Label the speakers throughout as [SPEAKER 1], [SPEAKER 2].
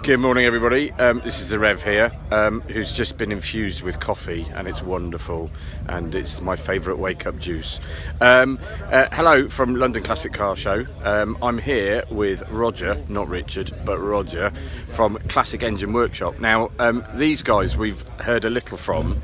[SPEAKER 1] Good morning, everybody. This is the Rev here, who's just been infused with coffee, and it's wonderful, and it's my favourite wake-up juice. Hello from London Classic Car Show. I'm here with Roger, not Richard, but Roger, from Classic Engine Workshop. Now, these guys we've heard a little from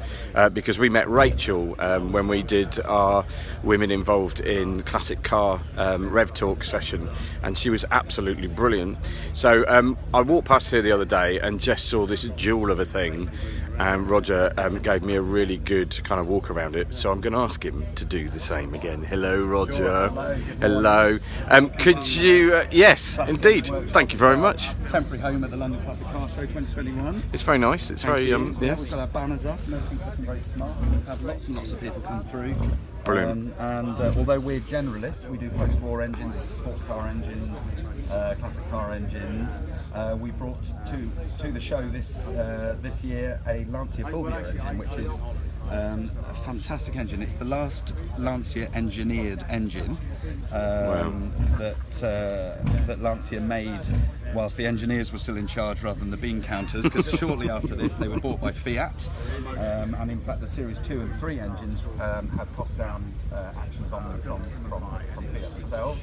[SPEAKER 1] because we met Rachel when we did our Women Involved in Classic Car Rev Talk session, and she was absolutely brilliant. So I walked past here the other day and just saw this jewel of a thing, and Roger gave me a really good kind of walk around it, so I'm going to ask him to do the same again. Hello, Roger.
[SPEAKER 2] Sure,
[SPEAKER 1] hello. Could you yes, indeed, thank you very much.
[SPEAKER 2] Temporary home at the London Classic Car Show 2021.
[SPEAKER 1] It's very nice. It's very yes.
[SPEAKER 2] We've got our banners up and everything's looking very smart. We've had lots and lots of people come through.
[SPEAKER 1] Brilliant.
[SPEAKER 2] And although we're generalists, we do post-war engines, sports car engines, classic car engines. We brought to the show this year a Lancia Fulvia engine, which is a fantastic engine. It's the last Lancia engineered engine that Lancia made whilst the engineers were still in charge rather than the bean counters, because shortly after this they were bought by Fiat, and in fact the Series 2 and 3 engines had cost down actions on them from Fiat themselves.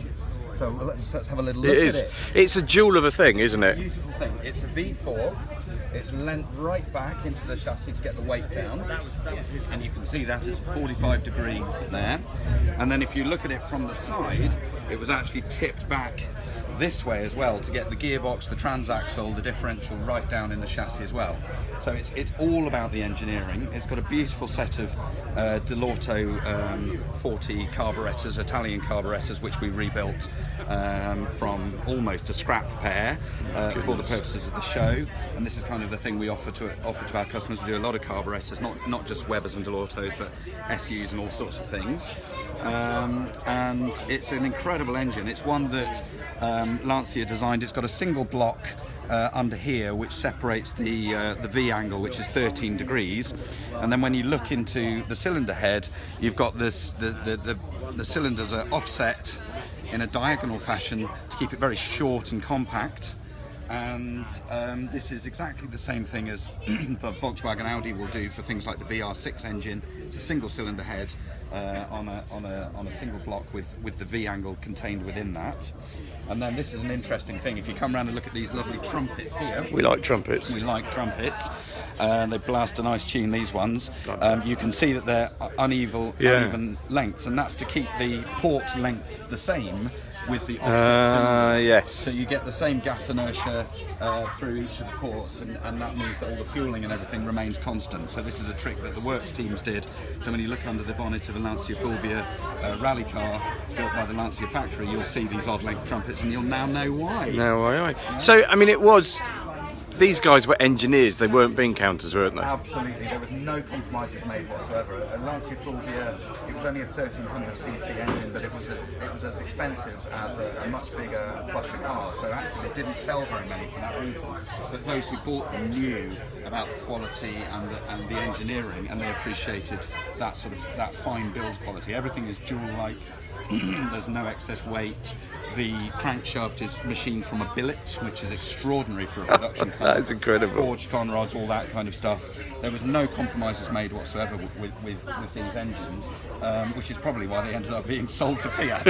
[SPEAKER 2] So let's have a little look at it.
[SPEAKER 1] It's a jewel of a thing, isn't it?
[SPEAKER 2] Beautiful thing. It's a V4. It's leant right back into the chassis to get the weight down, and you can see that is 45 degree there. And then if you look at it from the side, it was actually tipped back this way as well to get the gearbox, the transaxle, the differential right down in the chassis as well. So it's all about the engineering. It's got a beautiful set of Delorto 40 carburetors, Italian carburetors, which we rebuilt from almost a scrap pair for the purposes of the show. And this is kind of the thing we offer to our customers. We do a lot of carburetors, not just Webers and Delortos, but SUs and all sorts of things. And it's an incredible engine. It's one that Lancia designed. It's got a single block under here which separates the V angle, which is 13 degrees, and then when you look into the cylinder head, you've got this the cylinders are offset in a diagonal fashion to keep it very short and compact. And this is exactly the same thing as the Volkswagen Audi will do for things like the VR6 engine. It's a single cylinder head on a single block with the V angle contained within that. And then this is an interesting thing. If you come around and look at these lovely trumpets here,
[SPEAKER 1] We like trumpets.
[SPEAKER 2] we like trumpets. They blast a nice tune, these ones. You can see that they're uneven lengths, and that's to keep the port lengths the same with the offset cylinders.
[SPEAKER 1] Yes.
[SPEAKER 2] So you get the same gas inertia through each of the ports, and that means that all the fueling and everything remains constant. So this is a trick that the works teams did. So when you look under the bonnet of a Lancia Fulvia rally car built by the Lancia factory, you'll see these odd length trumpets, and you'll now know why.
[SPEAKER 1] So, I mean, these guys were engineers, they weren't bean counters, weren't they?
[SPEAKER 2] Absolutely, there was no compromises made whatsoever. A Lancia Fulvia, it was only a 1300cc engine, but it was as expensive as a much bigger, plusher car. So actually, it didn't sell very many for that reason. But those who bought them knew about the quality and the engineering, and they appreciated that that fine build quality. Everything is jewel-like. There's no excess weight. The crankshaft is machined from a billet, which is extraordinary for a production car.
[SPEAKER 1] That is incredible.
[SPEAKER 2] Forged conrods, all that kind of stuff. There was no compromises made whatsoever with these engines, which is probably why they ended up being sold to Fiat.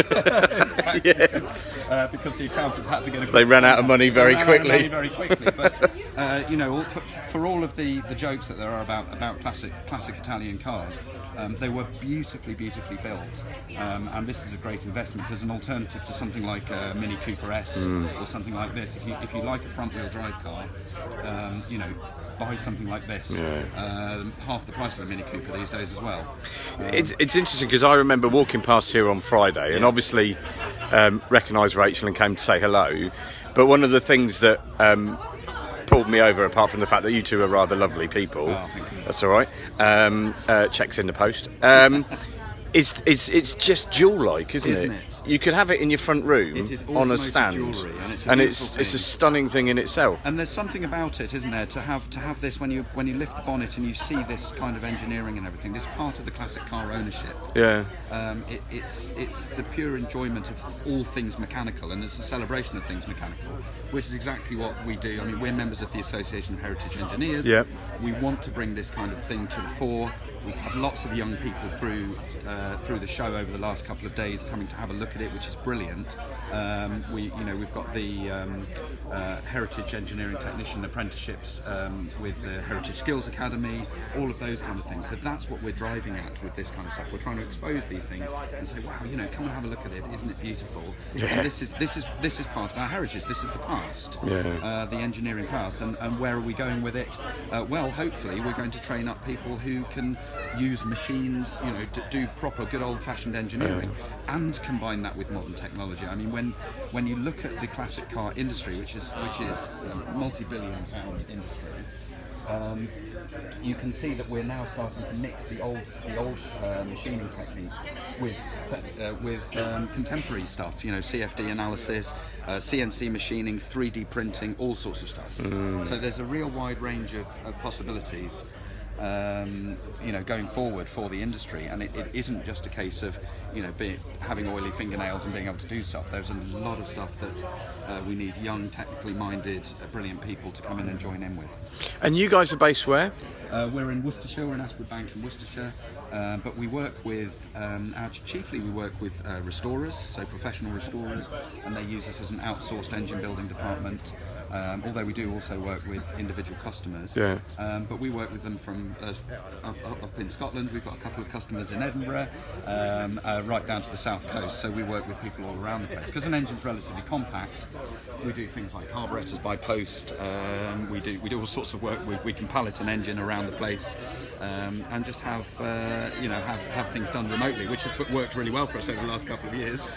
[SPEAKER 1] Yes.
[SPEAKER 2] Because the accountants had to get
[SPEAKER 1] They ran out of money very quickly.
[SPEAKER 2] But for all of the jokes that there are about classic Italian cars, they were beautifully built, and this is a great investment as an alternative to something like a Mini Cooper S or something like this. If you like a front-wheel drive car, buy something like this. Half the price of a Mini Cooper these days as well.
[SPEAKER 1] It's interesting because I remember walking past here on Friday and obviously recognised Rachel and came to say hello. But one of the things that pulled me over, apart from the fact that you two are rather lovely people,
[SPEAKER 2] Oh, thank you.
[SPEAKER 1] that's all right, checks in the post, it's just jewel-like, isn't
[SPEAKER 2] it?
[SPEAKER 1] You could have it in your front room
[SPEAKER 2] It is
[SPEAKER 1] on a
[SPEAKER 2] automotive
[SPEAKER 1] stand,
[SPEAKER 2] jewellery,
[SPEAKER 1] and
[SPEAKER 2] it's
[SPEAKER 1] it's a stunning thing in itself.
[SPEAKER 2] And there's something about it, isn't there, to have this when you lift the bonnet and you see this kind of engineering and everything. This part of the classic car ownership.
[SPEAKER 1] Yeah.
[SPEAKER 2] It's the pure enjoyment of all things mechanical, and it's a celebration of things mechanical, which is exactly what we do. I mean, we're members of the Association of Heritage Engineers.
[SPEAKER 1] Yep.
[SPEAKER 2] We want to bring this kind of thing to the fore. We've had lots of young people through the show over the last couple of days coming to have a look at it, which is brilliant. We've got the Heritage Engineering Technician apprenticeships with the Heritage Skills Academy, all of those kind of things. So that's what we're driving at with this kind of stuff. We're trying to expose these things and say, wow, come and have a look at it. Isn't it beautiful?
[SPEAKER 1] Yeah.
[SPEAKER 2] And this is part of our heritage. This is the past, the engineering past. And where are we going with it? Well, hopefully we're going to train up people who can use machines, to do proper good old-fashioned engineering and combine that with modern technology. I mean, when you look at the classic car industry, which is a multi-billion-pound industry, you can see that we're now starting to mix the old machining techniques with contemporary stuff. CFD analysis, CNC machining, 3D printing, all sorts of stuff. So there's a real wide range of possibilities. Going forward for the industry, and it isn't just a case of having oily fingernails and being able to do stuff. There's a lot of stuff that we need young, technically minded, brilliant people to come in and join in with.
[SPEAKER 1] And you guys are based where?
[SPEAKER 2] We're in Worcestershire. We're in Ashwood Bank in Worcestershire, but we work with chiefly we work with restorers, so professional restorers, and they use us as an outsourced engine building department. Although we do also work with individual customers, but we work with them from up in Scotland. We've got a couple of customers in Edinburgh, right down to the south coast. So we work with people all around the place. Because an engine's relatively compact, we do things like carburetors by post. We do all sorts of work. We can pallet an engine around the place, and just have things done remotely, which has worked really well for us over the last couple of years,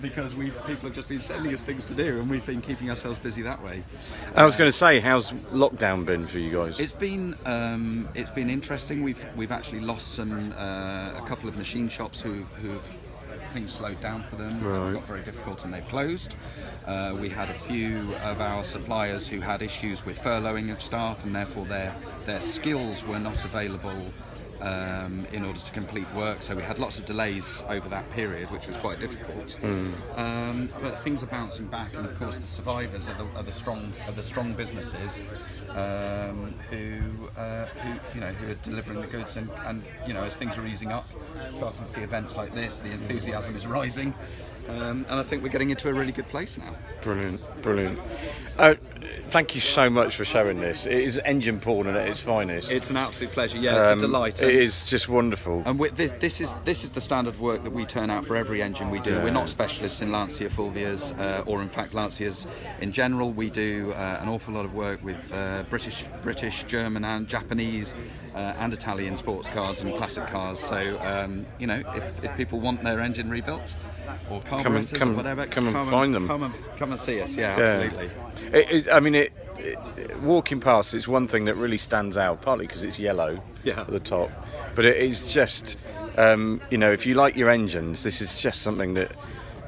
[SPEAKER 2] because people have just been sending us things to do, and we've been keeping ourselves busy that way.
[SPEAKER 1] I was going to say, how's lockdown been for you guys?
[SPEAKER 2] It's been interesting. We've actually lost a couple of machine shops who've things slowed down for them. It got very difficult and they've closed. We had a few of our suppliers who had issues with furloughing of staff, and therefore their skills were not available in order to complete work, so we had lots of delays over that period, which was quite difficult. But things are bouncing back, and of course the survivors are the strong businesses who are delivering the goods, and as things are easing up, starting to see events like this, the enthusiasm is rising, and I think we're getting into a really good place now.
[SPEAKER 1] Brilliant. Thank you so much for showing this. It is engine porn at its finest.
[SPEAKER 2] It's an absolute pleasure. Yeah, it's a delight.
[SPEAKER 1] It is just wonderful.
[SPEAKER 2] And this is the standard of work that we turn out for every engine we do. We're not specialists in Lancia Fulvias, or in fact Lancias in general. We do an awful lot of work with British, German, and Japanese and Italian sports cars and classic cars. So if people want their engine rebuilt or carburetors or whatever,
[SPEAKER 1] come and find them.
[SPEAKER 2] Come and see us. Yeah, absolutely.
[SPEAKER 1] Walking past, it's one thing that really stands out, partly because it's yellow at the top, but it is just, if you like your engines, this is just something that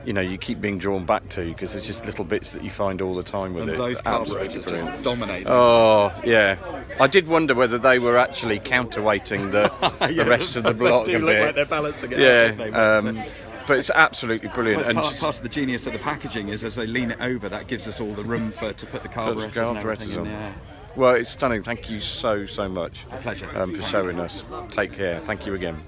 [SPEAKER 1] you keep being drawn back to, because there's just little bits that you find all the time with
[SPEAKER 2] and
[SPEAKER 1] it.
[SPEAKER 2] Those carburetors just dominate.
[SPEAKER 1] Oh yeah, I did wonder whether they were actually counterweighting the rest of the block
[SPEAKER 2] they do
[SPEAKER 1] a
[SPEAKER 2] look
[SPEAKER 1] bit.
[SPEAKER 2] like they're balancing it out.
[SPEAKER 1] But it's absolutely brilliant.
[SPEAKER 2] Well, part of the genius of the packaging is as they lean it over, that gives us all the room to put the carburetors and everything in there.
[SPEAKER 1] Well, it's stunning. Thank you so much.
[SPEAKER 2] A pleasure.
[SPEAKER 1] For showing us. Take care. Thank you again.